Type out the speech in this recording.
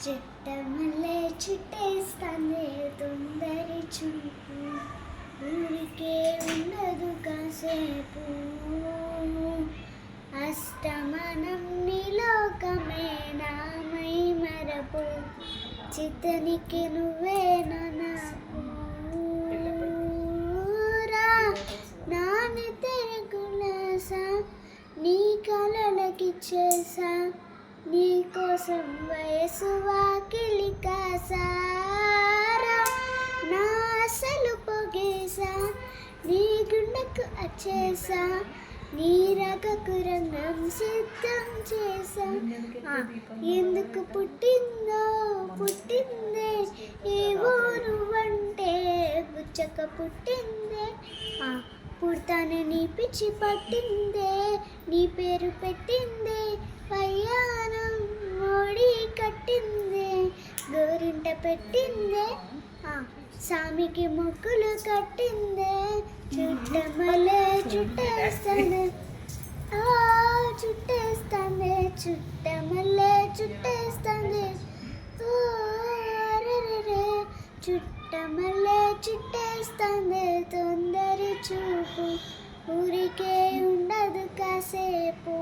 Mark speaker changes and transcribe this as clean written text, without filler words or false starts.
Speaker 1: చిట్టమల్లె చుట్టేస్తాందే తొందరి చూపు, ఊరికే ఉండదు కాసేపు. అష్టమనం నీలోకమే నామై మరపు, చితనికి నువ్వేనా నాకు. రా నాని తెరకులాసా, నీ కలలకిచ్చేసా, నీ కోసం వయసు వాకిలి కాసారా. నా అసలు పొగేసా, నీ గుండెకు అచ్చేసా, నీ రగకు రంగం సిద్ధం చేసా. ఎందుకు పుట్టిందే ఈ ఊరు అంటే బుచ్చక పుట్టిందే. పుడతానే నీ పిచ్చి పట్టిందే, నీ పేరు పెట్టిందే, పయ్యానం మోడి కట్టిందే, గోరింట పెట్టిందే, సామికి మొక్కులు కట్టిందే. చుట్టమల్లె చుట్టేస్తాను, చుట్టేస్తాందే, చుట్టమల్లె చుట్టేస్తాందే, చుట్టమల్లె చుట్టేస్తాందే తొందరి చూపు, ఊరికే ఉండదు కాసేపు.